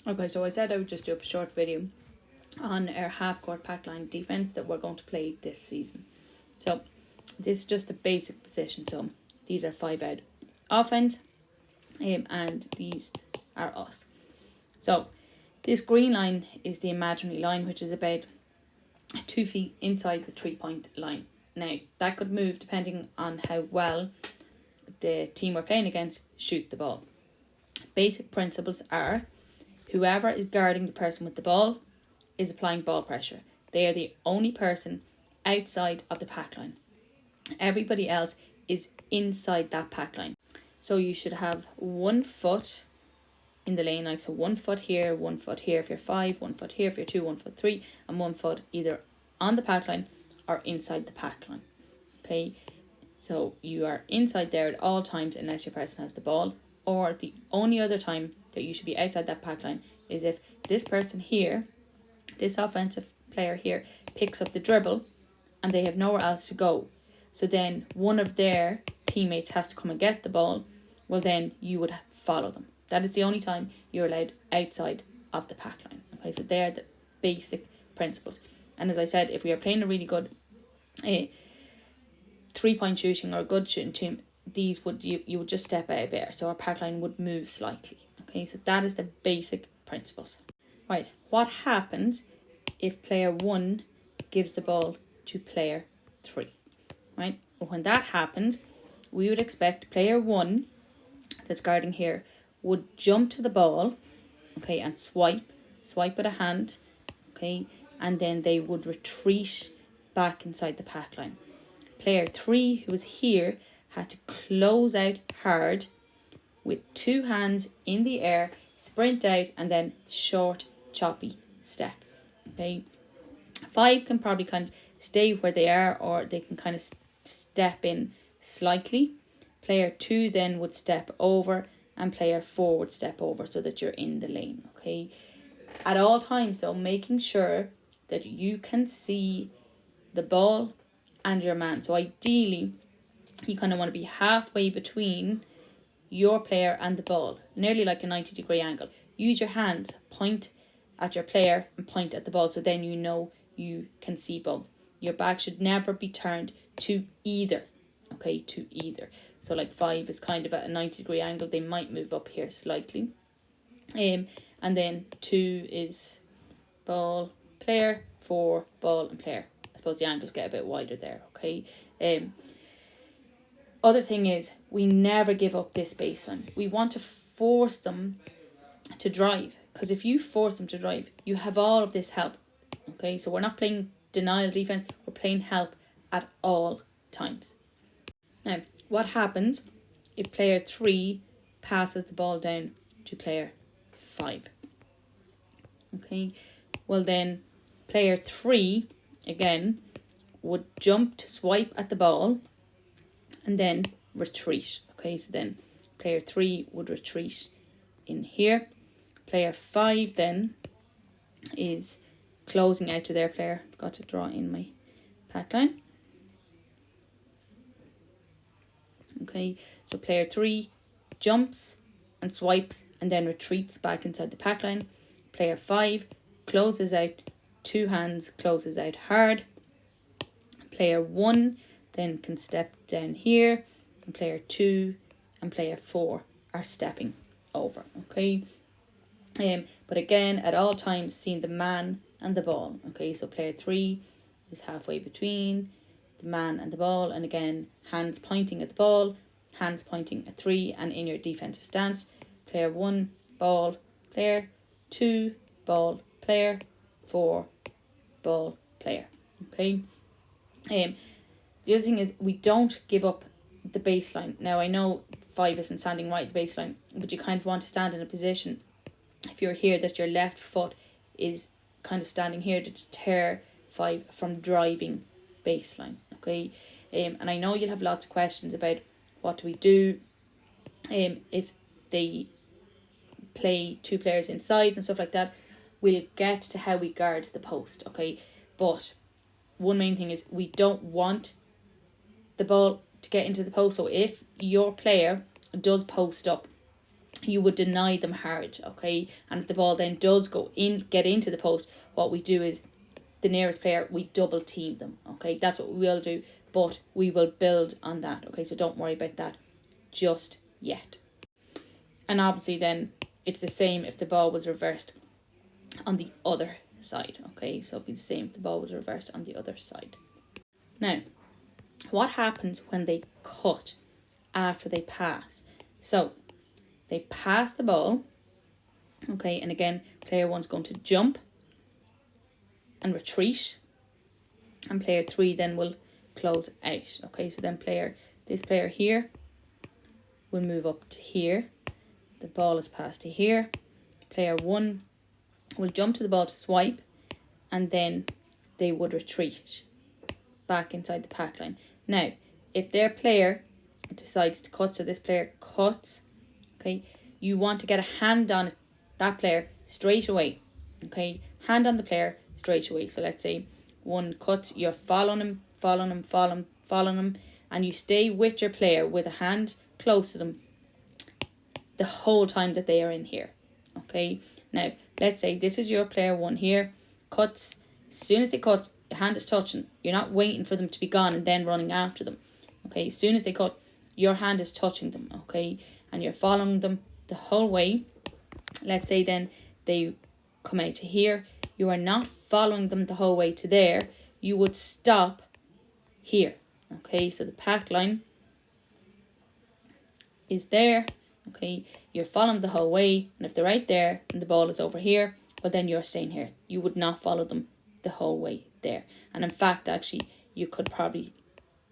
Okay, so I said I would just do a short video on our half-court pack-line defence that we're going to play this season. So this is just a basic position. So these are 5-out offense, and these are us. So this green line is the imaginary line, which is about 2 feet inside the 3-point line. Now, that could move depending on how well the team we're playing against shoot the ball. Basic principles are whoever is guarding the person with the ball is applying ball pressure. They are the only person outside of the pack line. Everybody else is inside that pack line. So you should have 1 foot in the lane, like so 1 foot here, 1 foot here if you're 5, 1 foot here if you're 2, 1 foot 3, and 1 foot either on the pack line or inside the pack line. Okay, so you are inside there at all times unless your person has the ball, or the only other time that you should be outside that pack line is if this person here, this offensive player here, picks up the dribble and they have nowhere else to go. So then one of their teammates has to come and get the ball. Well, then you would follow them. That is the only time you're allowed outside of the pack line. Okay, so they're the basic principles. And as I said, if we are playing a really good 3-point shooting or a good shooting team, these would you would just step out a bit, so our pack line would move slightly. Okay, so that is the basic principles. Right, what happens if player 1 gives the ball to player 3? Right, well, when that happens, we would expect player 1 that's guarding here would jump to the ball, okay, and swipe with a hand, okay, and then they would retreat back inside the pack line. Player 3, who is here, has to close out hard with 2 hands in the air, sprint out, and then short, choppy steps. Okay, 5 can probably kind of stay where they are, or they can kind of step in slightly. Player 2 then would step over, and player 4 would step over so that you're in the lane. Okay, at all times though, making sure that you can see the ball and your man. So ideally, you kind of want to be halfway between your player and the ball, nearly like a 90-degree angle. Use your hands, point at your player and point at the ball, so then you know you can see both. Your back should never be turned to either. Okay, to either. So like 5 is kind of at a 90-degree angle. They might move up here slightly. And then 2 is ball, player, 4, ball and player. I suppose the angles get a bit wider there. Okay. Other thing is, we never give up this baseline. We want to force them to drive, because if you force them to drive, you have all of this help. Okay, so we're not playing denial defense, we're playing help at all times. Now, what happens if player 3 passes the ball down to player 5? Okay, well then player 3 again would jump to swipe at the ball and then retreat. Okay, so then player 3 would retreat in here. Player 5 then is closing out to their player. I've got to draw in my pack line. Okay, so player 3 jumps and swipes and then retreats back inside the pack line. Player 5 closes out, 2 hands, closes out hard. Player 1 then can step down here, and player 2 and player 4 are stepping over. Okay, but again, at all times, seeing the man and the ball. Okay, so player 3 is halfway between the man and the ball, and again, hands pointing at the ball, hands pointing at 3, and in your defensive stance. Player 1, ball, player, 2, ball, player, 4, ball, player. Okay. The other thing is, we don't give up the baseline. Now, I know 5 isn't standing right at the baseline, but you kind of want to stand in a position, if you're here, that your left foot is kind of standing here to deter 5 from driving baseline. Okay, and I know you'll have lots of questions about what do we do if they play 2 players inside and stuff like that. We'll get to how we guard the post. Okay, but one main thing is, we don't want the ball to get into the post. So if your player does post up you would deny them hard, okay? And if the ball then does get into the post, what we do is the nearest player, we double team them, okay? That's what we will do, but we will build on that, okay? So don't worry about that just yet. And obviously then it's the same if the ball was reversed on the other side, okay? So it'd be the same if the ball was reversed on the other side. Now, what happens when they cut after they pass? So they pass the ball, okay, and again, player 1's going to jump and retreat, and player 3 then will close out, okay? So then this player here will move up to here, the ball is passed to here, player 1 will jump to the ball to swipe, and then they would retreat back inside the pack line. Now, if their player decides to cut, so this player cuts, okay, you want to get a hand on that player straight away, okay? Hand on the player straight away. So let's say 1 cuts, you're following him, and you stay with your player with a hand close to them the whole time that they are in here, okay? Now, let's say this is your player 1 here, cuts. As soon as they cut, the hand is touching. You're not waiting for them to be gone and then running after them, okay? As soon as they cut, your hand is touching them, okay? And you're following them the whole way. Let's say then they come out to here. You are not following them the whole way to there. You would stop here, okay? So the pack line is there, okay? You're following the whole way, and if they're right there and the ball is over here, well then you're staying here. You would not follow them the whole way there. And in fact, actually, you could probably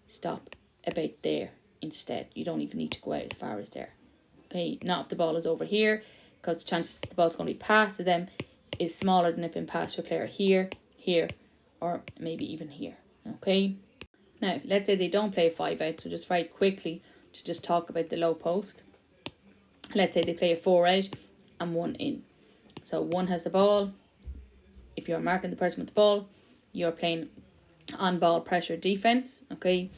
stop about there instead. You don't even need to go out as far as there, okay? Not if the ball is over here, because the chances the ball's going to be passed to them is smaller than it being passed to a player here, here, or maybe even here, okay? Now, let's say they don't play 5 out, so just very quickly to just talk about the low post. Let's say they play a 4 out and 1 in. So 1 has the ball. If you're marking the person with the ball, you're playing on ball pressure defense, okay?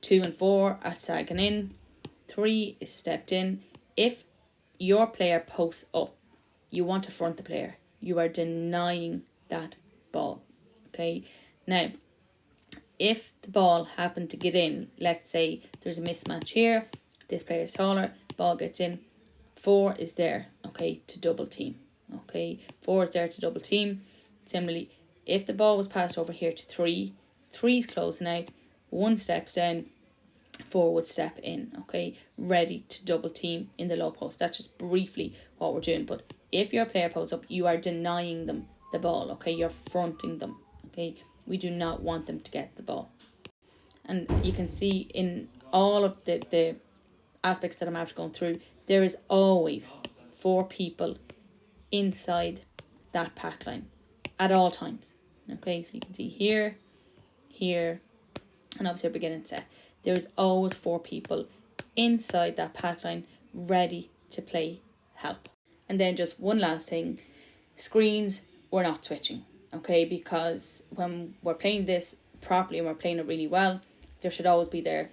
2 and 4 are sagging in. 3 is stepped in. If your player posts up, you want to front the player. You are denying that ball, okay? Now, if the ball happened to get in, let's say there's a mismatch here, this player is taller, ball gets in, 4 is there, okay, to double team, okay? 4 is there to double team. Similarly, if the ball was passed over here to 3, 3's closing out, 1 steps down, 4 would step in, okay, ready to double team in the low post. That's just briefly what we're doing. But if your player posts up, you are denying them the ball, okay? You're fronting them, okay? We do not want them to get the ball. And you can see in all of the aspects that I'm after going through, there is always 4 people inside that pack line at all times, okay? So you can see here, here, and obviously our beginning set. There is always 4 people inside that pack line ready to play help. And then just one last thing, screens, we're not switching, okay? Because when we're playing this properly and we're playing it really well, there should always be there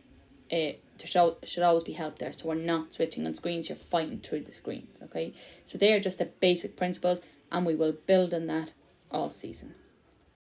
should always be help there. So we're not switching on screens, you're fighting through the screens, okay? So they are just the basic principles, and we will build on that all season.